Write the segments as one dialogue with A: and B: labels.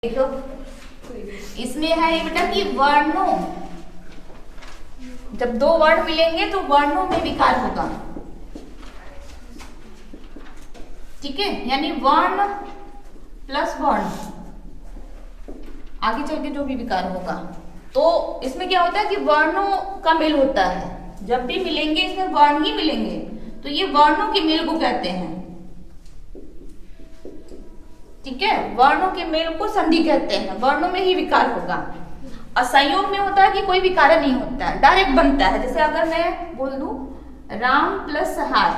A: देखो इसमें है ये बेटा कि वर्णों, जब दो वर्ण मिलेंगे तो वर्णों में विकार होगा। ठीक है, यानी वर्ण प्लस वर्ण आगे चल के जो भी विकार होगा, तो इसमें क्या होता है कि वर्णों का मेल होता है। जब भी मिलेंगे इसमें वर्ण ही मिलेंगे तो ये वर्णों के मेल को कहते हैं। ठीक है, वर्णों के मेल को संधि कहते हैं, वर्णों में ही विकार होगा। और संयोग में होता है कि कोई विकार नहीं होता है, डायरेक्ट बनता है। जैसे अगर मैं बोल दूं राम प्लस सहाय,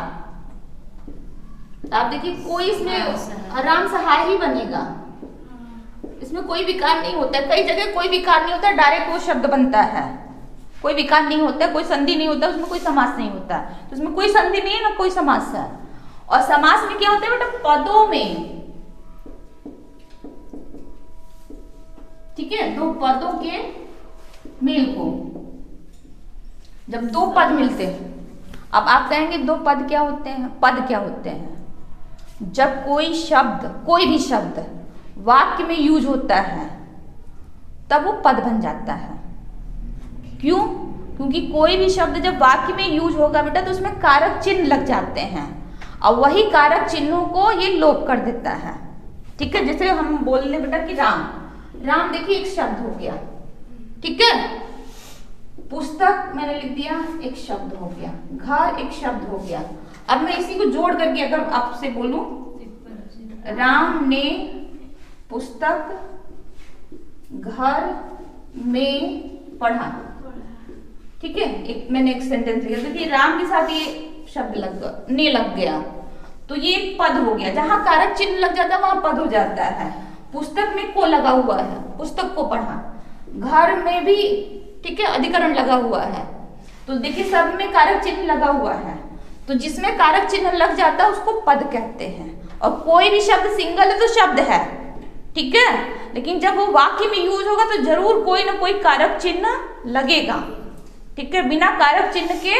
A: तो आप देखिए कोई इसमें राम सहाय ही बनेगा, इसमें कोई विकार नहीं होता है। कई जगह कोई विकार नहीं होता, डायरेक्ट वो शब्द बनता है, कोई विकार नहीं होता, कोई संधि नहीं होता, उसमें कोई समास नहीं होता। तो उसमें कोई संधि नहीं है ना कोई समास है। और समास में क्या होता है बेटा, पदों में, ठीक है, दो पदों के मेल को, जब दो पद मिलते हैं। अब आप कहेंगे दो पद क्या होते हैं, पद क्या होते हैं? जब कोई शब्द, कोई भी शब्द वाक्य में यूज होता है तब वो पद बन जाता है। क्यों? क्योंकि कोई भी शब्द जब वाक्य में यूज होगा बेटा तो उसमें कारक चिन्ह लग जाते हैं, और वही कारक चिन्हों को ये लोप कर देता है। ठीक है, जैसे हम बोल रहे बेटा कि राम, राम देखिए एक शब्द हो गया। ठीक है, पुस्तक मैंने लिख दिया एक शब्द हो गया, घर एक शब्द हो गया। अब मैं इसी को जोड़ करके अगर आपसे बोलूं राम ने पुस्तक घर में पढ़ा, ठीक है, एक मैंने एक सेंटेंस लिखा, देखिए राम के साथ ये शब्द लग गया तो ये पद हो गया। जहां कारक चिन्ह लग जाता है वहां पद हो जाता है। पुस्तक में को लगा हुआ है, पुस्तक को पढ़ा, घर में भी ठीक है अधिकरण लगा हुआ है, तो देखिए सब में कारक चिन्ह लगा हुआ है। तो जिसमें कारक चिन्ह लग जाता है उसको पद कहते हैं। और कोई भी शब्द सिंगल है तो शब्द है, ठीक है, लेकिन जब वो वाक्य में यूज होगा तो जरूर कोई ना कोई कारक चिन्ह लगेगा। ठीक है, बिना कारक चिन्ह के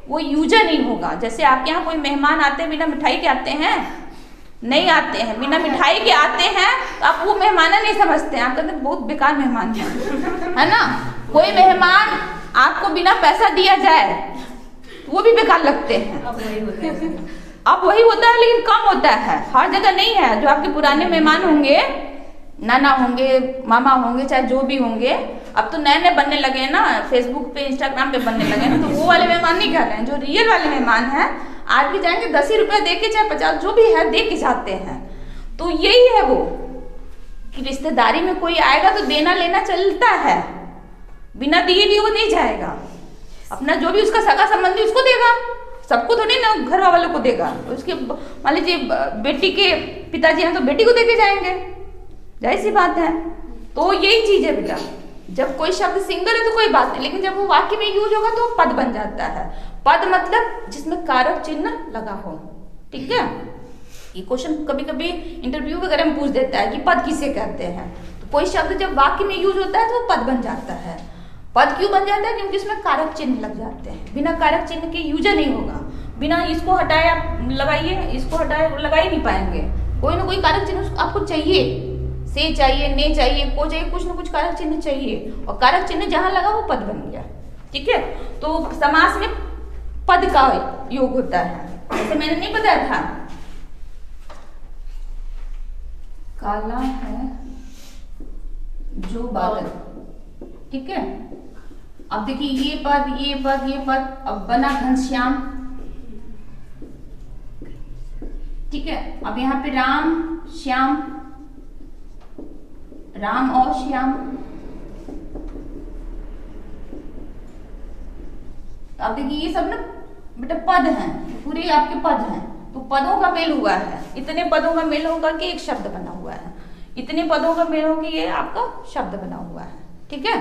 A: वो यूज नहीं होगा। जैसे आपके यहाँ कोई मेहमान आते हैं बिना मिठाई के आते हैं, नहीं आते हैं, बिना मिठाई के आते हैं तो आप वो मेहमान नहीं समझते हैं, आप कहते हैं बहुत बेकार मेहमान है ना। कोई मेहमान आपको बिना पैसा दिया जाए वो भी बेकार लगते हैं। अब वही होता है लेकिन कम होता है, हर जगह नहीं है। जो आपके पुराने मेहमान होंगे, नाना होंगे, मामा होंगे, चाहे जो भी होंगे, अब तो नए नए बनने लगे हैं ना, फेसबुक पे इंस्टाग्राम पे बनने लगे हैं, तो वो वाले मेहमान नहीं कर रहे हैं। जो रियल वाले मेहमान हैं आज भी जाएंगे 10 ही रुपया दे के, चाहे 50 जो भी है दे के जाते हैं। तो यही है वो कि रिश्तेदारी में कोई आएगा तो देना लेना चलता है, बिना दिए भी वो नहीं जाएगा। अपना जो भी उसका सगा संबंधी उसको देगा, सबको थोड़ी ना घर वालों को देगा। उसके मान लीजिए बेटी के पिताजी हैं तो बेटी को देके जाएंगे, जाहिर सी बात है। तो यही चीज है बेटा, जब कोई शब्द सिंगल है तो कोई बात नहीं, लेकिन जब वो वाक्य में यूज होगा तो पद बन जाता है। पद मतलब जिसमें कारक चिन्ह लगा हो। ठीक है, ये क्वेश्चन कभी कभी इंटरव्यू वगैरह में पूछ देता है कि पद किसे कहते हैं। तो कोई शब्द जब वाक्य में यूज होता है तो वो पद बन जाता है। पद क्यों बन जाता है? क्योंकि इसमें कारक चिन्ह लग जाते हैं। बिना कारक चिन्ह के यूज नहीं होगा। बिना इसको हटाए आप लगाइए, इसको हटाए लगा ही नहीं पाएंगे। कोई ना कोई कारक चिन्ह आपको चाहिए, से चाहिए, ने चाहिए, को चाहिए, कुछ ना कुछ कारक चिन्ह चाहिए। और कारक चिन्ह जहां लगा वो पद बन गया। ठीक है, तो समास में पद का योग होता है। जैसे मैंने नहीं बताया था, काला है जो बादल। ठीक है, अब देखिए ये पद, ये पद, ये पद, अब बना घनश्याम। ठीक है, अब यहाँ पे राम श्याम, राम और श्याम। अब देखिए ये सब ना बेटा पद हैं, पूरे आपके पद हैं। तो पदों का मेल हुआ है, इतने पदों का मेल होकर के एक शब्द बना हुआ है, इतने पदों का मेल होकर ये आपका शब्द बना हुआ है। ठीक है।